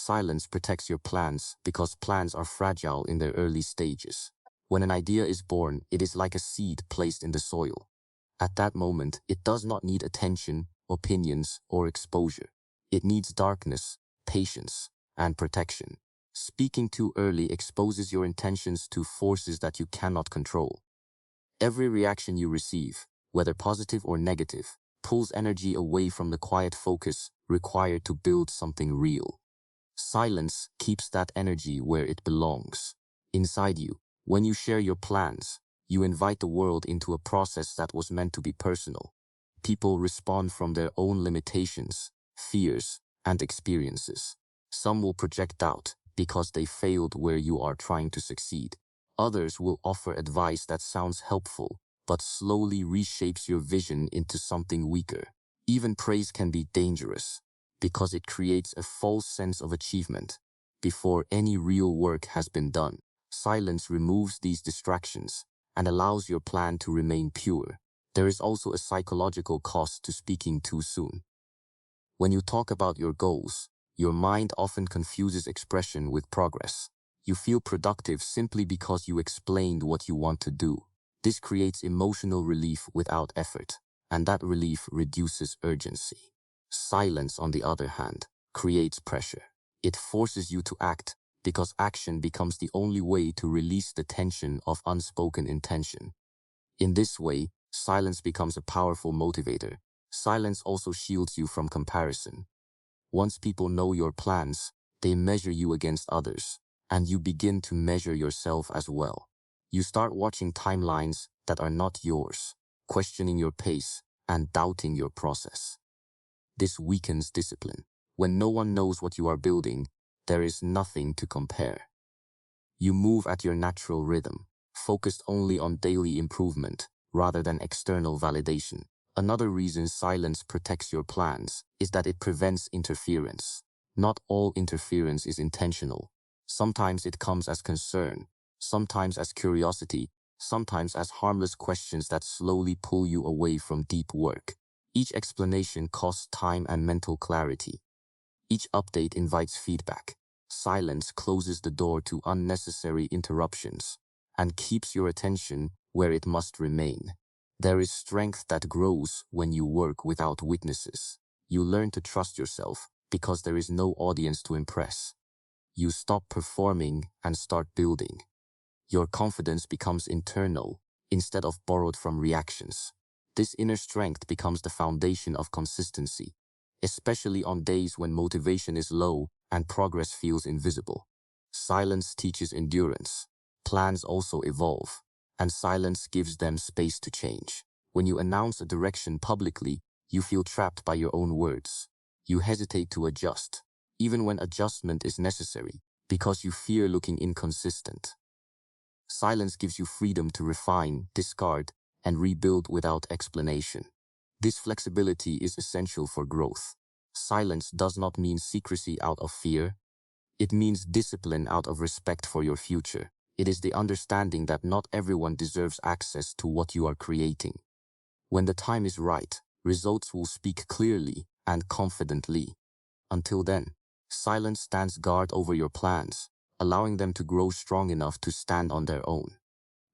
Silence protects your plans because plans are fragile in their early stages. When an idea is born, it is like a seed placed in the soil. At that moment, it does not need attention, opinions, or exposure. It needs darkness, patience, and protection. Speaking too early exposes your intentions to forces that you cannot control. Every reaction you receive, whether positive or negative, pulls energy away from the quiet focus required to build something real. Silence keeps that energy where it belongs, inside you. When you share your plans, you invite the world into a process that was meant to be personal. People respond from their own limitations, fears, and experiences. Some will project doubt because they failed where you are trying to succeed. Others will offer advice that sounds helpful, but slowly reshapes your vision into something weaker. Even praise can be dangerous, because it creates a false sense of achievement before any real work has been done. Silence removes these distractions and allows your plan to remain pure. There is also a psychological cost to speaking too soon. When you talk about your goals, your mind often confuses expression with progress. You feel productive simply because you explained what you want to do. This creates emotional relief without effort, and that relief reduces urgency. Silence, on the other hand, creates pressure. It forces you to act because action becomes the only way to release the tension of unspoken intention. In this way, silence becomes a powerful motivator. Silence also shields you from comparison. Once people know your plans, they measure you against others, and you begin to measure yourself as well. You start watching timelines that are not yours, questioning your pace, and doubting your process. This weakens discipline. When no one knows what you are building, there is nothing to compare. You move at your natural rhythm, focused only on daily improvement rather than external validation. Another reason silence protects your plans is that it prevents interference. Not all interference is intentional. Sometimes it comes as concern, sometimes as curiosity, sometimes as harmless questions that slowly pull you away from deep work. Each explanation costs time and mental clarity. Each update invites feedback. Silence closes the door to unnecessary interruptions and keeps your attention where it must remain. There is strength that grows when you work without witnesses. You learn to trust yourself because there is no audience to impress. You stop performing and start building. Your confidence becomes internal instead of borrowed from reactions. This inner strength becomes the foundation of consistency, especially on days when motivation is low and progress feels invisible. Silence teaches endurance. Plans also evolve, and silence gives them space to change. When you announce a direction publicly, you feel trapped by your own words. You hesitate to adjust, even when adjustment is necessary, because you fear looking inconsistent. Silence gives you freedom to refine, discard, and rebuild without explanation. This flexibility is essential for growth. Silence does not mean secrecy out of fear. It means discipline out of respect for your future. It is the understanding that not everyone deserves access to what you are creating. When the time is right, results will speak clearly and confidently. Until then, silence stands guard over your plans, allowing them to grow strong enough to stand on their own.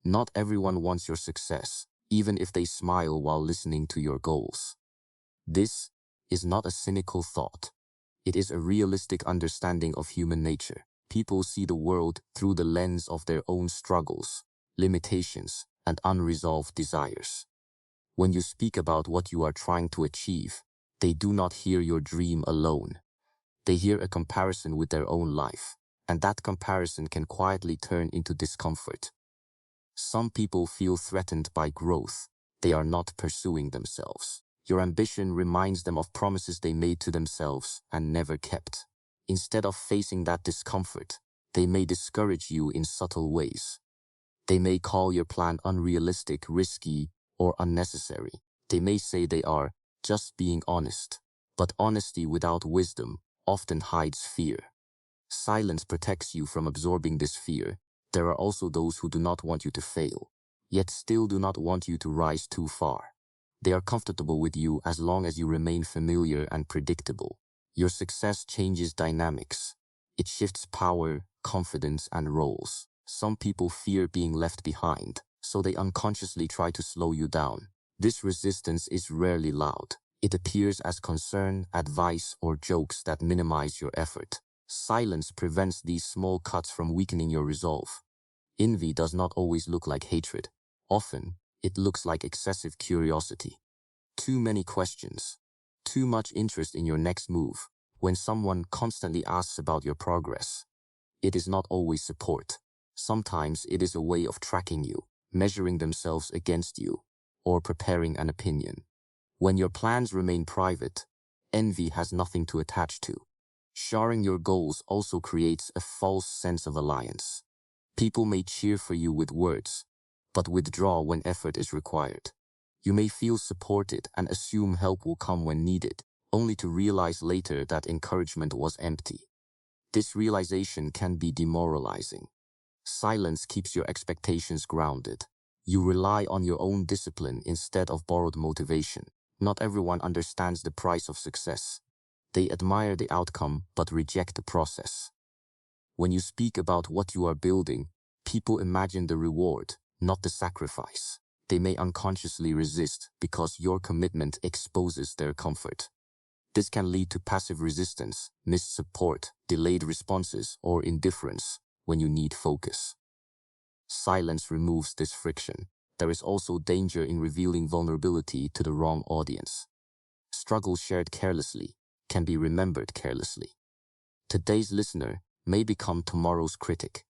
Not everyone wants your success, even if they smile while listening to your goals. This is not a cynical thought. It is a realistic understanding of human nature. People see the world through the lens of their own struggles, limitations, and unresolved desires. When you speak about what you are trying to achieve, they do not hear your dream alone. They hear a comparison with their own life, and that comparison can quietly turn into discomfort. Some people feel threatened by growth. They are not pursuing themselves. Your ambition reminds them of promises they made to themselves and never kept. Instead of facing that discomfort, they may discourage you in subtle ways. They may call your plan unrealistic, risky, or unnecessary. They may say they are just being honest, but honesty without wisdom often hides fear. Silence protects you from absorbing this fear. There are also those who do not want you to fail, yet still do not want you to rise too far. They are comfortable with you as long as you remain familiar and predictable. Your success changes dynamics. It shifts power, confidence, and roles. Some people fear being left behind, so they unconsciously try to slow you down. This resistance is rarely loud. It appears as concern, advice, or jokes that minimize your effort. Silence prevents these small cuts from weakening your resolve. Envy does not always look like hatred. Often, it looks like excessive curiosity. Too many questions. Too much interest in your next move. When someone constantly asks about your progress, it is not always support. Sometimes it is a way of tracking you, measuring themselves against you, or preparing an opinion. When your plans remain private, envy has nothing to attach to. Sharing your goals also creates a false sense of alliance. People may cheer for you with words, but withdraw when effort is required. You may feel supported and assume help will come when needed, only to realize later that encouragement was empty. This realization can be demoralizing. Silence keeps your expectations grounded. You rely on your own discipline instead of borrowed motivation. Not everyone understands the price of success. They admire the outcome but reject the process. When you speak about what you are building, people imagine the reward, not the sacrifice. They may unconsciously resist because your commitment exposes their comfort. This can lead to passive resistance, missed support, delayed responses, or indifference when you need focus. Silence removes this friction. There is also danger in revealing vulnerability to the wrong audience. Struggles shared carelessly can be remembered carelessly. Today's listener may become tomorrow's critic.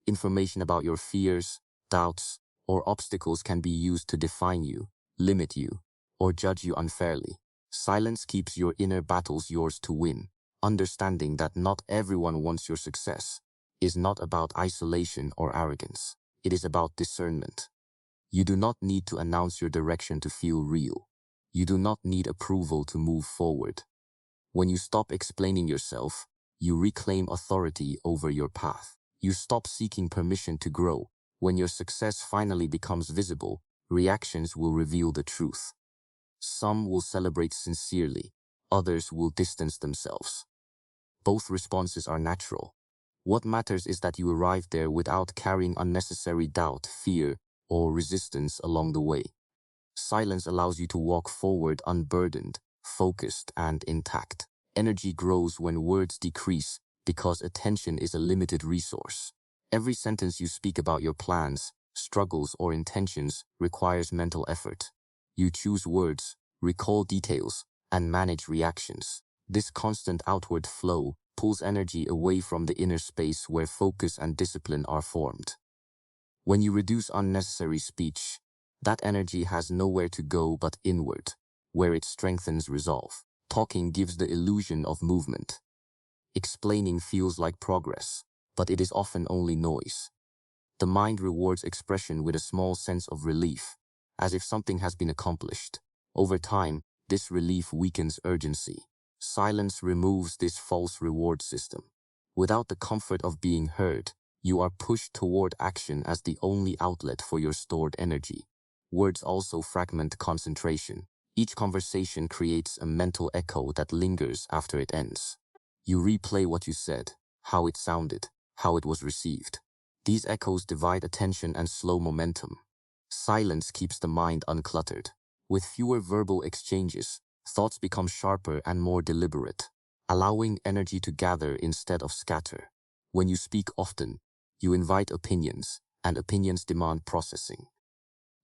Information about your fears, doubts, or obstacles can be used to define you, limit you, or judge you unfairly. Silence keeps your inner battles yours to win. Understanding that not everyone wants your success is not about isolation or arrogance. It is about discernment. You do not need to announce your direction to feel real. You do not need approval to move forward. When you stop explaining yourself, you reclaim authority over your path. You stop seeking permission to grow. When your success finally becomes visible, reactions will reveal the truth. Some will celebrate sincerely, others will distance themselves. Both responses are natural. What matters is that you arrive there without carrying unnecessary doubt, fear, or resistance along the way. Silence allows you to walk forward unburdened, focused, and intact. Energy grows when words decrease because attention is a limited resource. Every sentence you speak about your plans, struggles, or intentions requires mental effort. You choose words, recall details, and manage reactions. This constant outward flow pulls energy away from the inner space where focus and discipline are formed. When you reduce unnecessary speech, that energy has nowhere to go but inward, where it strengthens resolve. Talking gives the illusion of movement. Explaining feels like progress, but it is often only noise. The mind rewards expression with a small sense of relief, as if something has been accomplished. Over time, this relief weakens urgency. Silence removes this false reward system. Without the comfort of being heard, you are pushed toward action as the only outlet for your stored energy. Words also fragment concentration. Each conversation creates a mental echo that lingers after it ends. You replay what you said, how it sounded, how it was received. These echoes divide attention and slow momentum. Silence keeps the mind uncluttered. With fewer verbal exchanges, thoughts become sharper and more deliberate, allowing energy to gather instead of scatter. When you speak often, you invite opinions, and opinions demand processing.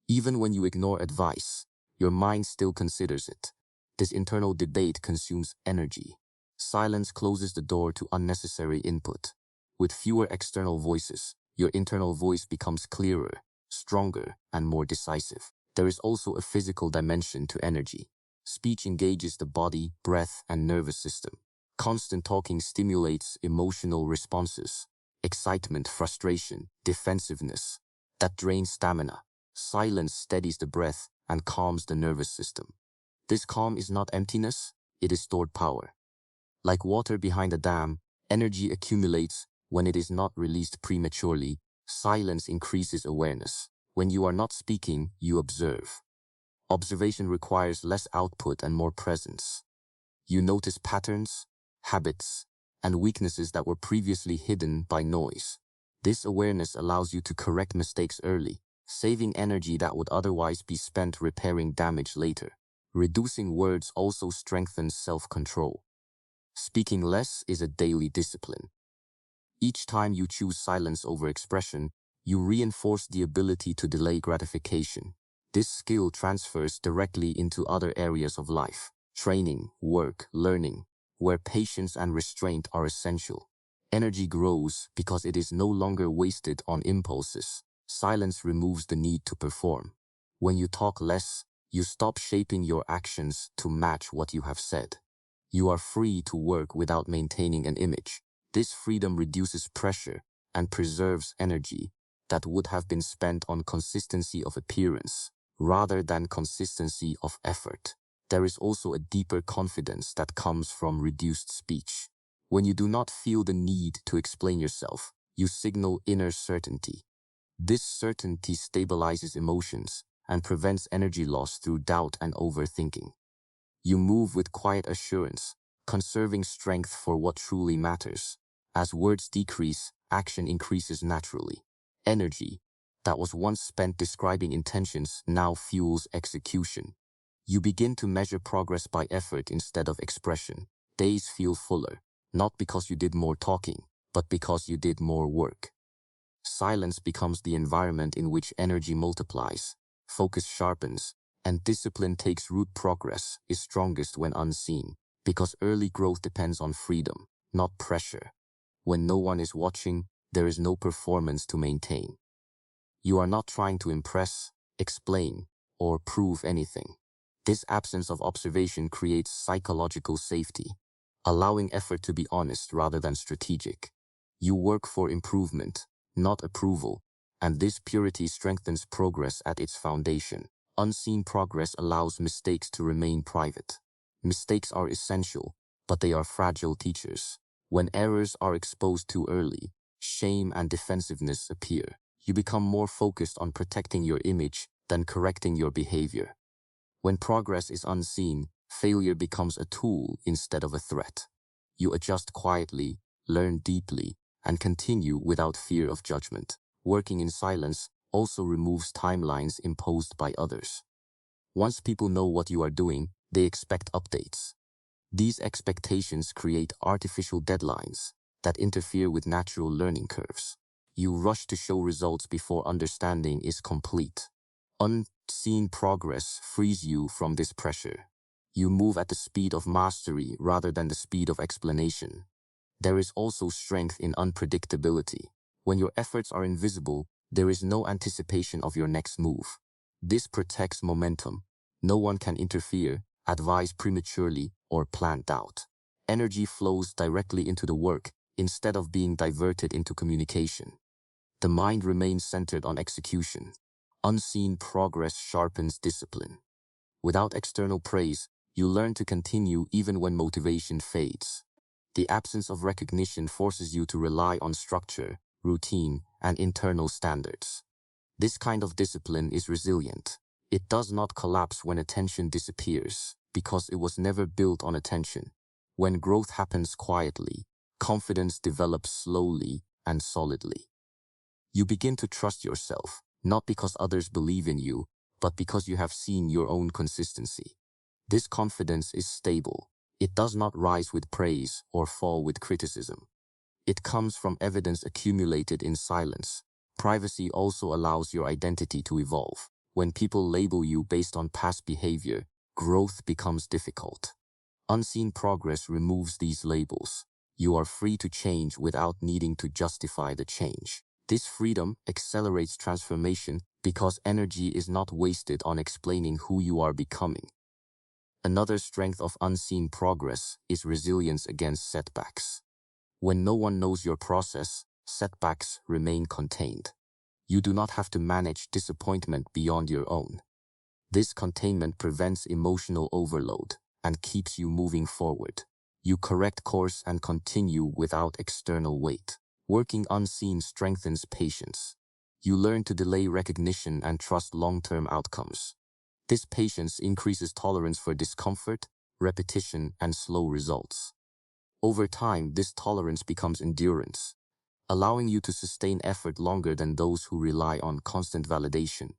Even when you ignore advice, your mind still considers it. This internal debate consumes energy. Silence closes the door to unnecessary input. With fewer external voices, your internal voice becomes clearer, stronger, and more decisive. There is also a physical dimension to energy. Speech engages the body, breath, and nervous system. Constant talking stimulates emotional responses, excitement, frustration, defensiveness, that drains stamina. Silence steadies the breath and calms the nervous system. This calm is not emptiness, it is stored power. Like water behind a dam, energy accumulates when it is not released prematurely. Silence increases awareness. When you are not speaking, you observe. Observation requires less output and more presence. You notice patterns, habits, and weaknesses that were previously hidden by noise. This awareness allows you to correct mistakes early, saving energy that would otherwise be spent repairing damage later. Reducing words also strengthens self-control. Speaking less is a daily discipline. Each time you choose silence over expression, you reinforce the ability to delay gratification. This skill transfers directly into other areas of life, training, work, learning, where patience and restraint are essential. Energy grows because it is no longer wasted on impulses. Silence removes the need to perform. When you talk less, you stop shaping your actions to match what you have said. You are free to work without maintaining an image. This freedom reduces pressure and preserves energy that would have been spent on consistency of appearance rather than consistency of effort. There is also a deeper confidence that comes from reduced speech. When you do not feel the need to explain yourself, you signal inner certainty. This certainty stabilizes emotions and prevents energy loss through doubt and overthinking. You move with quiet assurance, conserving strength for what truly matters. As words decrease, action increases naturally. Energy that was once spent describing intentions now fuels execution. You begin to measure progress by effort instead of expression. Days feel fuller, not because you did more talking, but because you did more work. Silence becomes the environment in which energy multiplies, focus sharpens, and discipline takes root. Progress is strongest when unseen, because early growth depends on freedom, not pressure. When no one is watching, there is no performance to maintain. You are not trying to impress, explain, or prove anything. This absence of observation creates psychological safety, allowing effort to be honest rather than strategic. You work for improvement, not approval, and this purity strengthens progress at its foundation. Unseen progress allows mistakes to remain private. Mistakes are essential, but they are fragile teachers. When errors are exposed too early, shame and defensiveness appear. You become more focused on protecting your image than correcting your behavior. When progress is unseen, failure becomes a tool instead of a threat. You adjust quietly, learn deeply, and continue without fear of judgment. Working in silence also removes timelines imposed by others. Once people know what you are doing, they expect updates. These expectations create artificial deadlines that interfere with natural learning curves. You rush to show results before understanding is complete. Unseen progress frees you from this pressure. You move at the speed of mastery rather than the speed of explanation. There is also strength in unpredictability. When your efforts are invisible, there is no anticipation of your next move. This protects momentum. No one can interfere, advise prematurely, or plant doubt. Energy flows directly into the work instead of being diverted into communication. The mind remains centered on execution. Unseen progress sharpens discipline. Without external praise, you learn to continue even when motivation fades. The absence of recognition forces you to rely on structure, routine, and internal standards. This kind of discipline is resilient. It does not collapse when attention disappears, because it was never built on attention. When growth happens quietly, confidence develops slowly and solidly. You begin to trust yourself, not because others believe in you, but because you have seen your own consistency. This confidence is stable. It does not rise with praise or fall with criticism. It comes from evidence accumulated in silence. Privacy also allows your identity to evolve. When people label you based on past behavior, growth becomes difficult. Unseen progress removes these labels. You are free to change without needing to justify the change. This freedom accelerates transformation because energy is not wasted on explaining who you are becoming. Another strength of unseen progress is resilience against setbacks. When no one knows your process, setbacks remain contained. You do not have to manage disappointment beyond your own. This containment prevents emotional overload and keeps you moving forward. You correct course and continue without external weight. Working unseen strengthens patience. You learn to delay recognition and trust long-term outcomes. This patience increases tolerance for discomfort, repetition, and slow results. Over time, this tolerance becomes endurance, allowing you to sustain effort longer than those who rely on constant validation.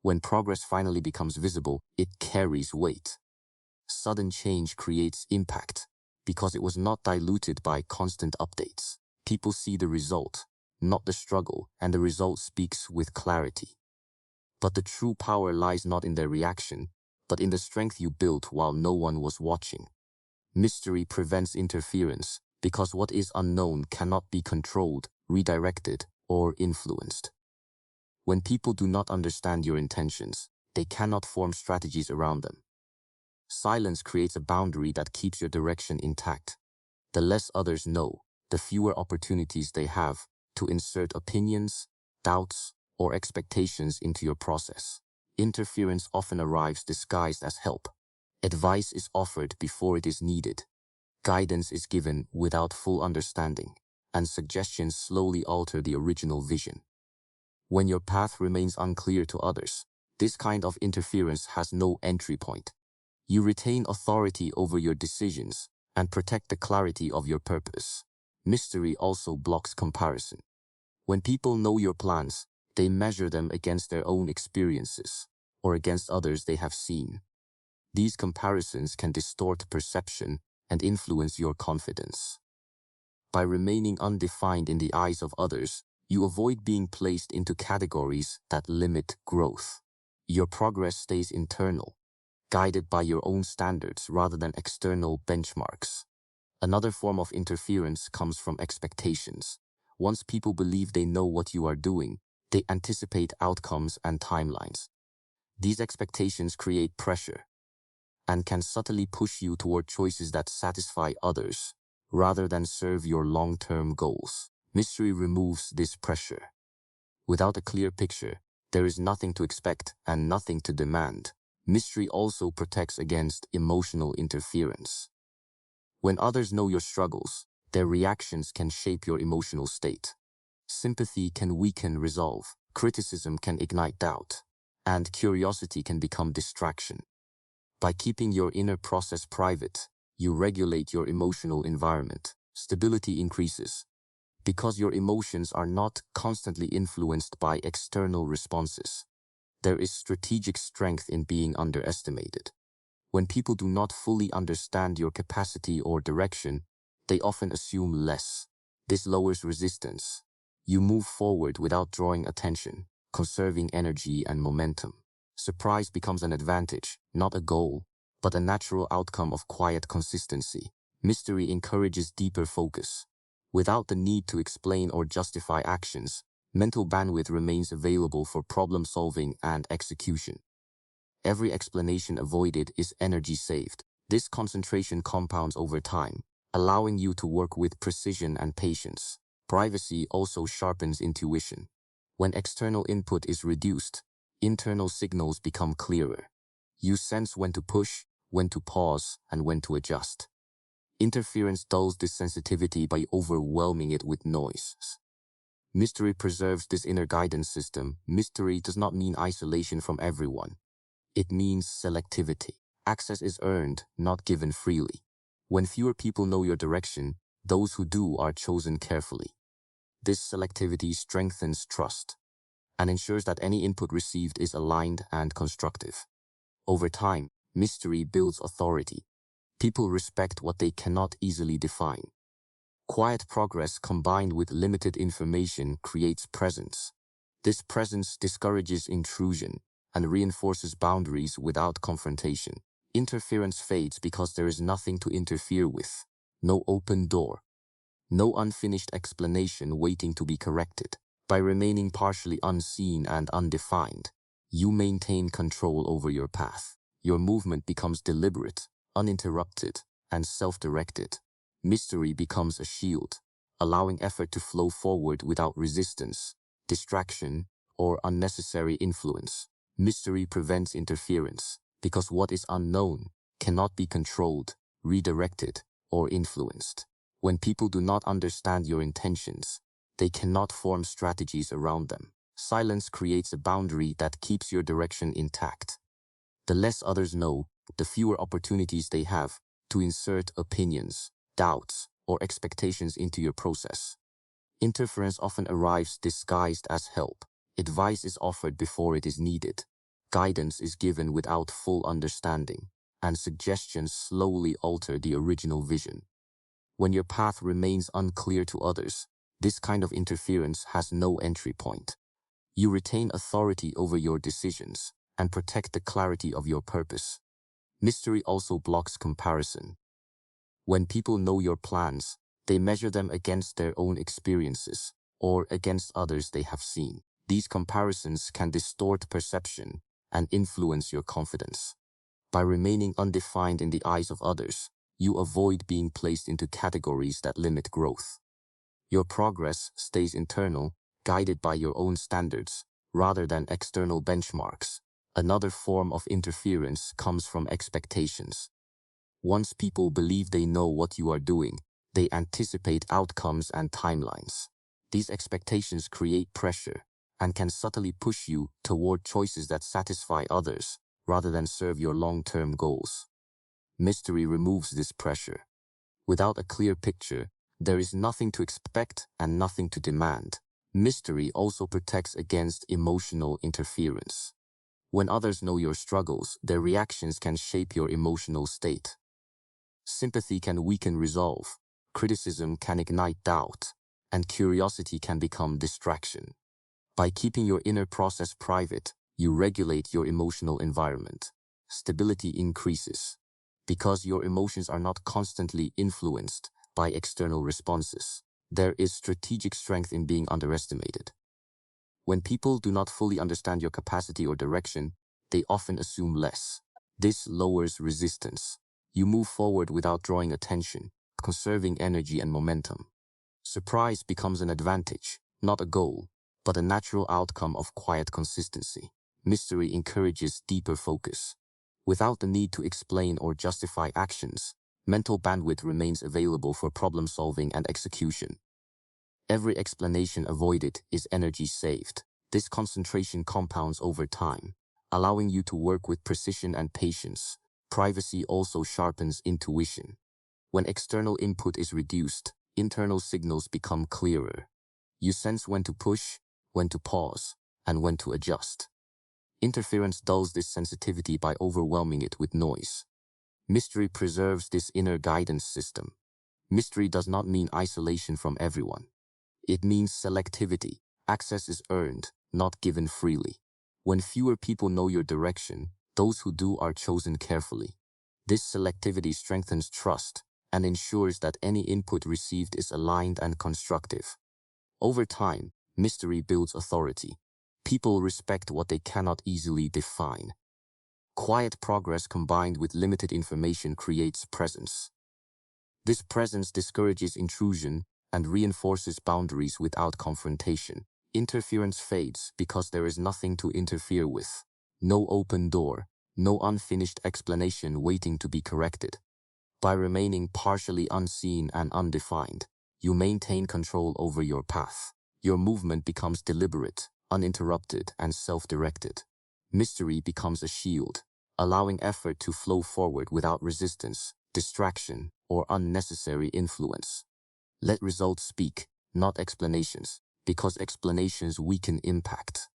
When progress finally becomes visible, it carries weight. Sudden change creates impact because it was not diluted by constant updates. People see the result, not the struggle, and the result speaks with clarity. But the true power lies not in their reaction, but in the strength you built while no one was watching. Mystery prevents interference because what is unknown cannot be controlled, redirected, or influenced. When people do not understand your intentions, they cannot form strategies around them. Silence creates a boundary that keeps your direction intact. The less others know, the fewer opportunities they have to insert opinions, doubts, or expectations into your process. Interference often arrives disguised as help. Advice is offered before it is needed. Guidance is given without full understanding, and suggestions slowly alter the original vision. When your path remains unclear to others, this kind of interference has no entry point. You retain authority over your decisions and protect the clarity of your purpose. Mystery also blocks comparison. When people know your plans, they measure them against their own experiences or against others they have seen. These comparisons can distort perception and influence your confidence. By remaining undefined in the eyes of others, you avoid being placed into categories that limit growth. Your progress stays internal, guided by your own standards rather than external benchmarks. Another form of interference comes from expectations. Once people believe they know what you are doing, they anticipate outcomes and timelines. These expectations create pressure and can subtly push you toward choices that satisfy others rather than serve your long-term goals. Mystery removes this pressure. Without a clear picture, there is nothing to expect and nothing to demand. Mystery also protects against emotional interference. When others know your struggles, their reactions can shape your emotional state. Sympathy can weaken resolve, criticism can ignite doubt, and curiosity can become distraction. By keeping your inner process private, you regulate your emotional environment. Stability increases because your emotions are not constantly influenced by external responses. There is strategic strength in being underestimated. When people do not fully understand your capacity or direction, they often assume less. This lowers resistance. You move forward without drawing attention, conserving energy and momentum. Surprise becomes an advantage, not a goal, but a natural outcome of quiet consistency. Mystery encourages deeper focus. Without the need to explain or justify actions, mental bandwidth remains available for problem solving and execution. Every explanation avoided is energy saved. This concentration compounds over time, allowing you to work with precision and patience. Privacy also sharpens intuition. When external input is reduced, internal signals become clearer. You sense when to push, when to pause, and when to adjust. Interference dulls this sensitivity by overwhelming it with noise. Mystery preserves this inner guidance system. Mystery does not mean isolation from everyone. It means selectivity. Access is earned, not given freely. When fewer people know your direction, those who do are chosen carefully. This selectivity strengthens trust and ensures that any input received is aligned and constructive. Over time, mystery builds authority. People respect what they cannot easily define. Quiet progress combined with limited information creates presence. This presence discourages intrusion and reinforces boundaries without confrontation. Interference fades because there is nothing to interfere with. No open door. No unfinished explanation waiting to be corrected. By remaining partially unseen and undefined, you maintain control over your path. Your movement becomes deliberate, uninterrupted, and self-directed. Mystery becomes a shield, allowing effort to flow forward without resistance, distraction, or unnecessary influence. Mystery prevents interference because what is unknown cannot be controlled, redirected, or influenced. When people do not understand your intentions, they cannot form strategies around them. Silence creates a boundary that keeps your direction intact. The less others know, the fewer opportunities they have to insert opinions, doubts, or expectations into your process. Interference often arrives disguised as help. Advice is offered before it is needed. Guidance is given without full understanding, and suggestions slowly alter the original vision. When your path remains unclear to others, this kind of interference has no entry point. You retain authority over your decisions and protect the clarity of your purpose. Mystery also blocks comparison. When people know your plans, they measure them against their own experiences or against others they have seen. These comparisons can distort perception and influence your confidence. By remaining undefined in the eyes of others, you avoid being placed into categories that limit growth. Your progress stays internal, guided by your own standards, rather than external benchmarks. Another form of interference comes from expectations. Once people believe they know what you are doing, they anticipate outcomes and timelines. These expectations create pressure and can subtly push you toward choices that satisfy others rather than serve your long-term goals. Mystery removes this pressure. Without a clear picture, there is nothing to expect and nothing to demand. Mystery also protects against emotional interference. When others know your struggles, their reactions can shape your emotional state. Sympathy can weaken resolve, criticism can ignite doubt, and curiosity can become distraction. By keeping your inner process private, you regulate your emotional environment. Stability increases. Because your emotions are not constantly influenced by external responses, there is strategic strength in being underestimated. When people do not fully understand your capacity or direction, they often assume less. This lowers resistance. You move forward without drawing attention, conserving energy and momentum. Surprise becomes an advantage, not a goal, but a natural outcome of quiet consistency. Mystery encourages deeper focus. Without the need to explain or justify actions, mental bandwidth remains available for problem solving and execution. Every explanation avoided is energy saved. This concentration compounds over time, allowing you to work with precision and patience. Privacy also sharpens intuition. When external input is reduced, internal signals become clearer. You sense when to push, when to pause, and when to adjust. Interference dulls this sensitivity by overwhelming it with noise. Mystery preserves this inner guidance system. Mystery does not mean isolation from everyone. It means selectivity. Access is earned, not given freely. When fewer people know your direction, those who do are chosen carefully. This selectivity strengthens trust and ensures that any input received is aligned and constructive. Over time, mystery builds authority. People respect what they cannot easily define. Quiet progress combined with limited information creates presence. This presence discourages intrusion and reinforces boundaries without confrontation. Interference fades because there is nothing to interfere with. No open door, no unfinished explanation waiting to be corrected. By remaining partially unseen and undefined, you maintain control over your path. Your movement becomes deliberate, uninterrupted, and self-directed. Mystery becomes a shield, allowing effort to flow forward without resistance, distraction, or unnecessary influence. Let results speak, not explanations, because explanations weaken impact.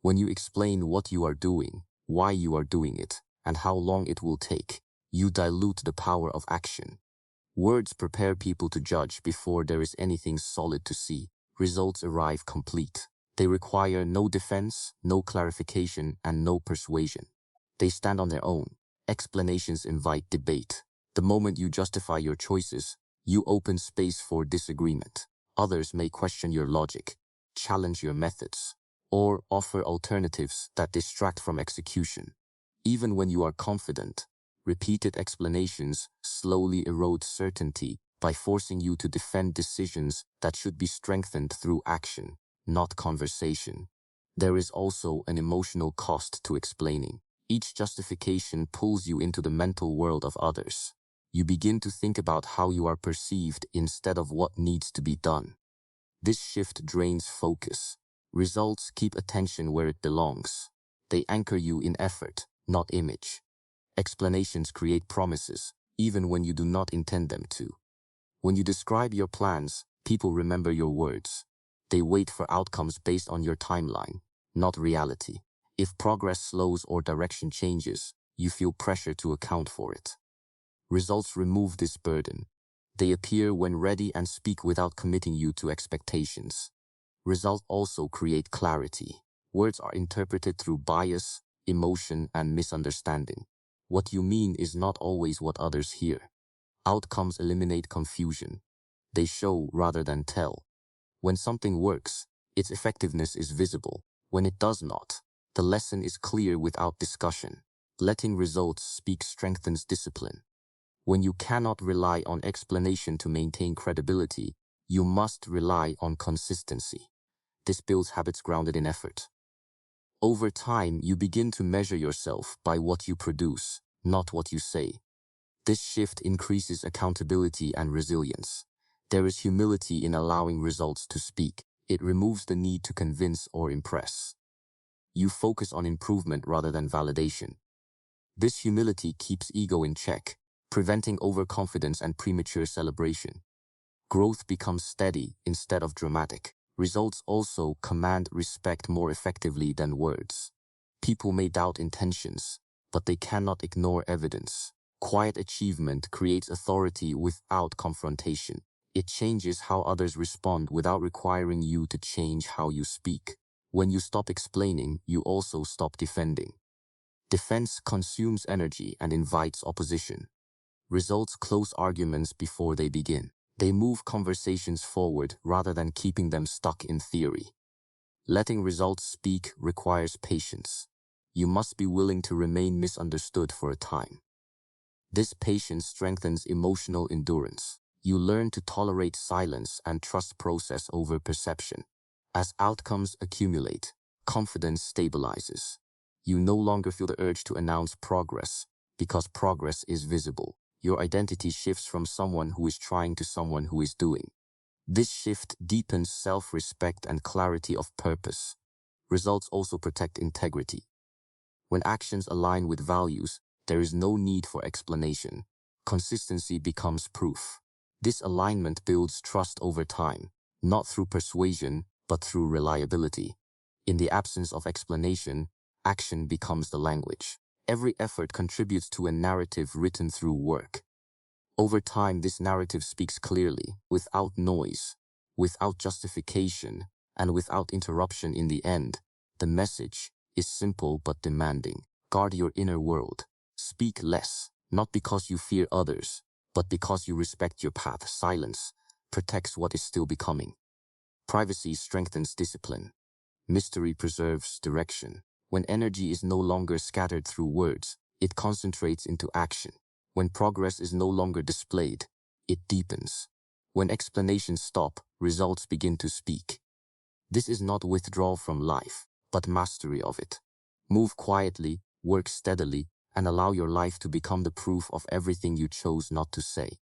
When you explain what you are doing, why you are doing it, and how long it will take, you dilute the power of action. Words prepare people to judge before there is anything solid to see. Results arrive complete. They require no defense, no clarification, and no persuasion. They stand on their own. Explanations invite debate. The moment you justify your choices, you open space for disagreement. Others may question your logic, challenge your methods, or offer alternatives that distract from execution. Even when you are confident, repeated explanations slowly erode certainty by forcing you to defend decisions that should be strengthened through action, not conversation. There is also an emotional cost to explaining. Each justification pulls you into the mental world of others. You begin to think about how you are perceived instead of what needs to be done. This shift drains focus. Results keep attention where it belongs. They anchor you in effort, not image. Explanations create promises, even when you do not intend them to. When you describe your plans, people remember your words. They wait for outcomes based on your timeline, not reality. If progress slows or direction changes, you feel pressure to account for it. Results remove this burden. They appear when ready and speak without committing you to expectations. Results also create clarity. Words are interpreted through bias, emotion, and misunderstanding. What you mean is not always what others hear. Outcomes eliminate confusion. They show rather than tell. When something works, its effectiveness is visible. When it does not, the lesson is clear without discussion. Letting results speak strengthens discipline. When you cannot rely on explanation to maintain credibility, you must rely on consistency. This builds habits grounded in effort. Over time, you begin to measure yourself by what you produce, not what you say. This shift increases accountability and resilience. There is humility in allowing results to speak. It removes the need to convince or impress. You focus on improvement rather than validation. This humility keeps ego in check, preventing overconfidence and premature celebration. Growth becomes steady instead of dramatic. Results also command respect more effectively than words. People may doubt intentions, but they cannot ignore evidence. Quiet achievement creates authority without confrontation. It changes how others respond without requiring you to change how you speak. When you stop explaining, you also stop defending. Defense consumes energy and invites opposition. Results close arguments before they begin. They move conversations forward rather than keeping them stuck in theory. Letting results speak requires patience. You must be willing to remain misunderstood for a time. This patience strengthens emotional endurance. You learn to tolerate silence and trust process over perception. As outcomes accumulate, confidence stabilizes. You no longer feel the urge to announce progress because progress is visible. Your identity shifts from someone who is trying to someone who is doing. This shift deepens self-respect and clarity of purpose. Results also protect integrity. When actions align with values, there is no need for explanation. Consistency becomes proof. This alignment builds trust over time, not through persuasion, but through reliability. In the absence of explanation, action becomes the language. Every effort contributes to a narrative written through work. Over time, this narrative speaks clearly, without noise, without justification, and without interruption. In the end, the message is simple but demanding. Guard your inner world. Speak less, not because you fear others, but because you respect your path. Silence protects what is still becoming. Privacy strengthens discipline. Mystery preserves direction. When energy is no longer scattered through words, it concentrates into action. When progress is no longer displayed, it deepens. When explanations stop, results begin to speak. This is not withdrawal from life, but mastery of it. Move quietly, work steadily, and allow your life to become the proof of everything you chose not to say.